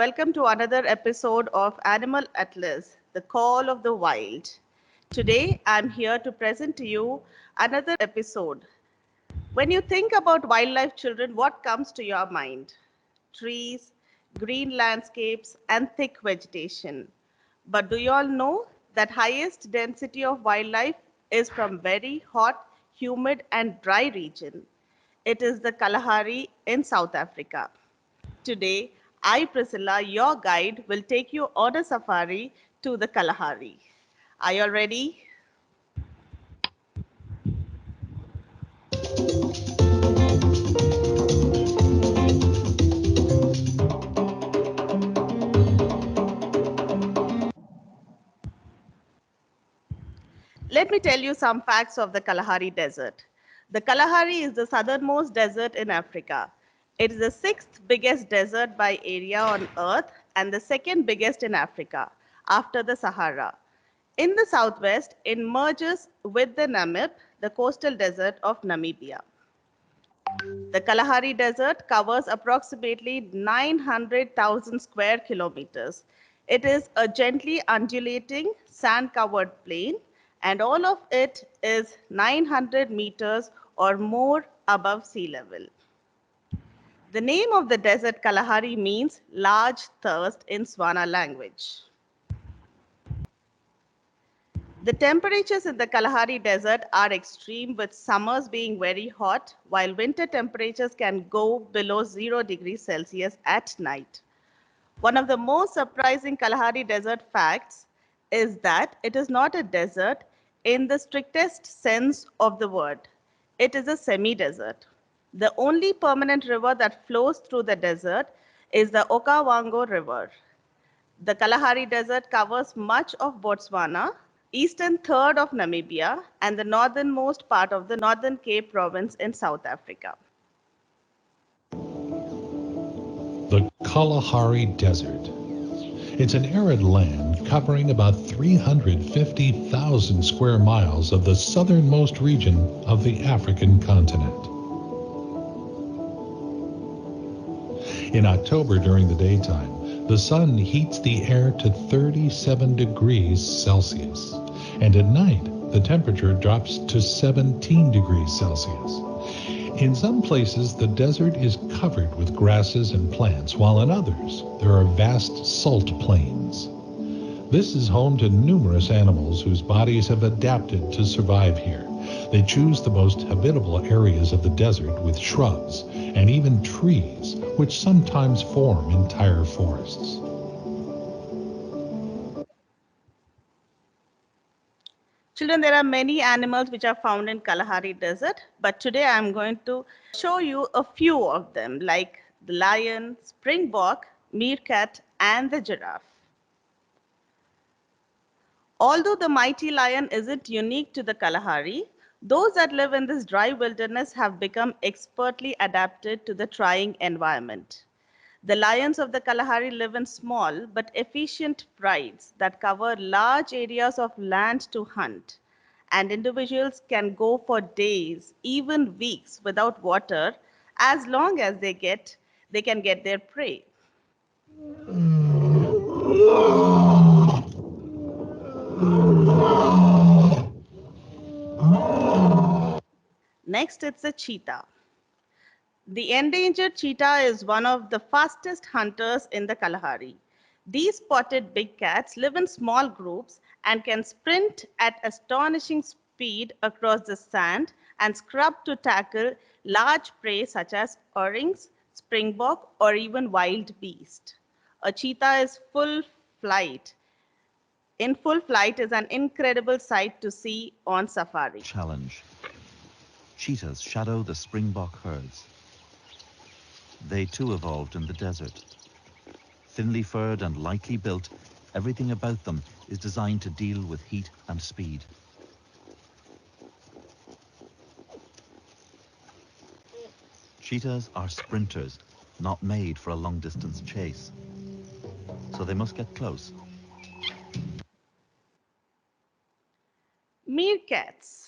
welcome to another episode of Animal Atlas, The Call of the Wild. Today, I'm here to present to you another episode. When you think about wildlife children, what comes to your mind? Trees, green landscapes, and thick vegetation. But do you all know that highest density of wildlife is from very hot, humid, and dry region? It is the Kalahari in South Africa. Today, I, Priscilla, your guide, will take you on a safari to the Kalahari. Are you all ready? Let me tell you some facts of the Kalahari Desert. The Kalahari is the southernmost desert in Africa. It is the sixth biggest desert by area on Earth and the second biggest in Africa, after the Sahara. In the southwest, it merges with the Namib, the coastal desert of Namibia. The Kalahari Desert covers approximately 900,000 square kilometers. It is a gently undulating, sand-covered plain, and all of it is 900 meters or more above sea level. The name of the desert Kalahari means large thirst in Swana language. The temperatures in the Kalahari Desert are extreme, with summers being very hot, while winter temperatures can go below 0 degrees Celsius at night. One of the most surprising Kalahari Desert facts is that it is not a desert in the strictest sense of the word. It is a semi-desert. The only permanent river that flows through the desert is the Okavango River. The Kalahari Desert covers much of Botswana, eastern third of Namibia, and the northernmost part of the Northern Cape province in South Africa. The Kalahari Desert. It's an arid land covering about 350,000 square miles of the southernmost region of the African continent. In October during the daytime, the sun heats the air to 37 degrees Celsius, and at night the temperature drops to 17 degrees Celsius. In some places, the desert is covered with grasses and plants, while in others, there are vast salt plains. This is home to numerous animals whose bodies have adapted to survive here. They choose the most habitable areas of the desert with shrubs and even trees, which sometimes form entire forests. Children, there are many animals which are found in Kalahari Desert, but today I'm going to show you a few of them, like the lion, springbok, meerkat, and the giraffe. Although the mighty lion isn't unique to the Kalahari, those that live in this dry wilderness have become expertly adapted to the trying environment. The lions of the Kalahari live in small but efficient prides that cover large areas of land to hunt, and individuals can go for days, even weeks, without water as long as they can get their prey. Next, it's a cheetah. The endangered cheetah is one of the fastest hunters in the Kalahari. These spotted big cats live in small groups and can sprint at astonishing speed across the sand and scrub to tackle large prey such as orings, springbok, or even wild beast. A cheetah is flight. In full flight is an incredible sight to see on safari. Challenge. Cheetahs shadow the springbok herds. They too evolved in the desert. Thinly furred and lightly built, everything about them is designed to deal with heat and speed. Cheetahs are sprinters, not made for a long-distance chase. So they must get close. Meerkats.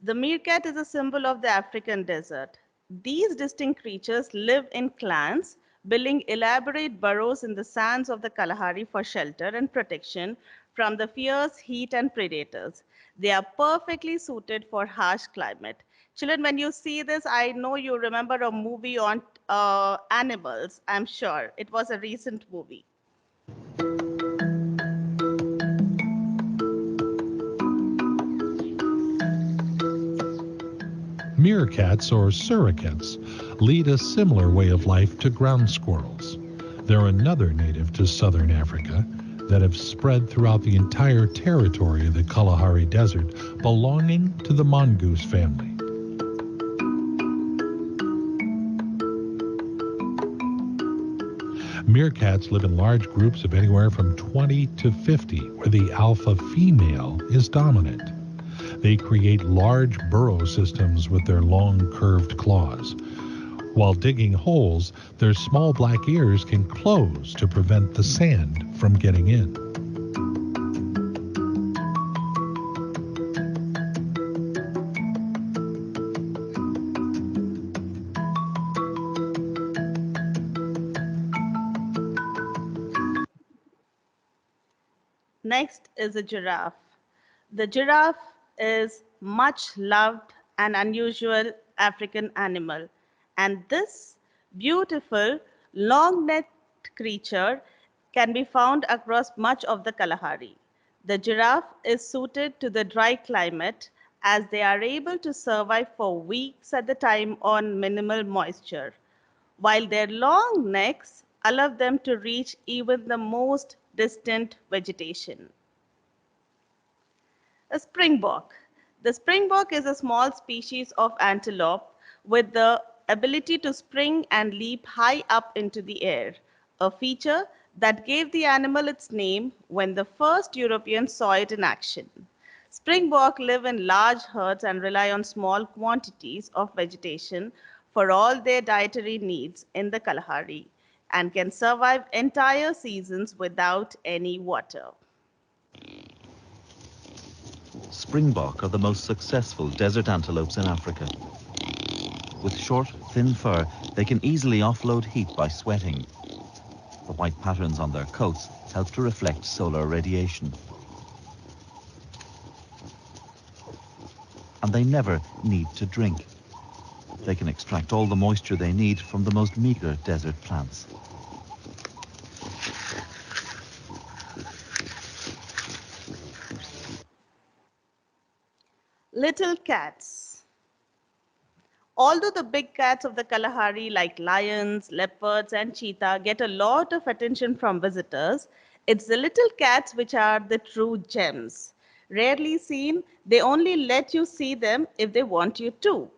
The meerkat is a symbol of the African desert. These distinct creatures live in clans building elaborate burrows in the sands of the Kalahari for shelter and protection from the fierce heat and predators. They are perfectly suited for harsh climate. Children, when you see this, I know you remember a movie on animals, I'm sure. It was a recent movie. Meerkats or surrogates lead a similar way of life to ground squirrels. They're another native to southern Africa that have spread throughout the entire territory of the Kalahari Desert, belonging to the mongoose family. Meerkats live in large groups of anywhere from 20 to 50, where the alpha female is dominant. They create large burrow systems with their long, curved claws. While digging holes, their small black ears can close to prevent the sand from getting in. Next is a giraffe. The giraffe is much loved and unusual African animal. And this beautiful long-necked creature can be found across much of the Kalahari. The giraffe is suited to the dry climate as they are able to survive for weeks at a time on minimal moisture, while their long necks allow them to reach even the most distant vegetation. A springbok. The springbok is a small species of antelope with the ability to spring and leap high up into the air, a feature that gave the animal its name when the first Europeans saw it in action. Springbok live in large herds and rely on small quantities of vegetation for all their dietary needs in the Kalahari and can survive entire seasons without any water. Springbok are the most successful desert antelopes in Africa. With short, thin fur, they can easily offload heat by sweating. The white patterns on their coats help to reflect solar radiation. And they never need to drink. They can extract all the moisture they need from the most meager desert plants. Little cats. Although the big cats of the Kalahari, like lions, leopards, and cheetah, get a lot of attention from visitors, it's the little cats which are the true gems. Rarely seen, they only let you see them if they want you to.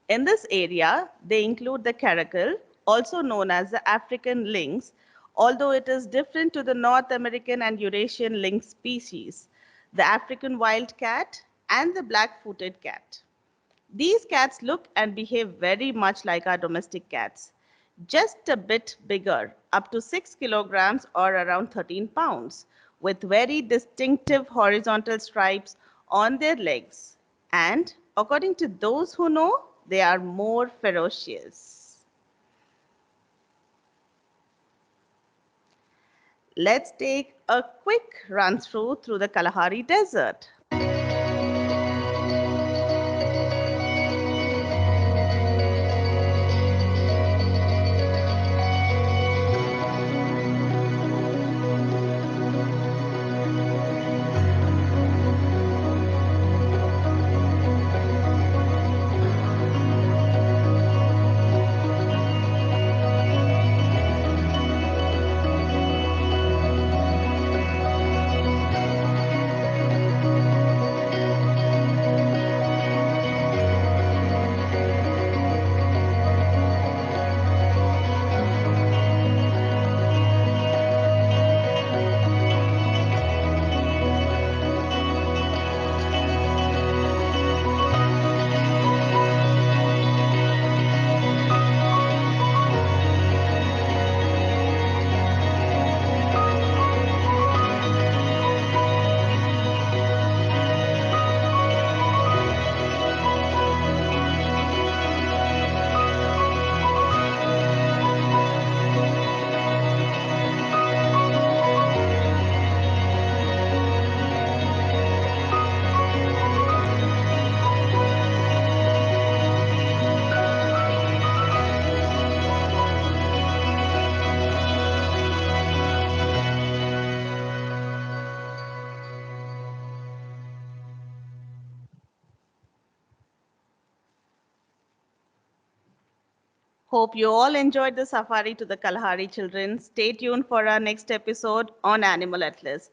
In this area, they include the caracal, also known as the African lynx, although it is different to the North American and Eurasian lynx species, the African wild cat, and the black-footed cat. These cats look and behave very much like our domestic cats, just a bit bigger, up to 6 kilograms or around 13 pounds, with very distinctive horizontal stripes on their legs. And according to those who know, they are more ferocious. Let's take a quick run through the Kalahari Desert. Hope you all enjoyed the safari to the Kalahari children. Stay tuned for our next episode on Animal Atlas.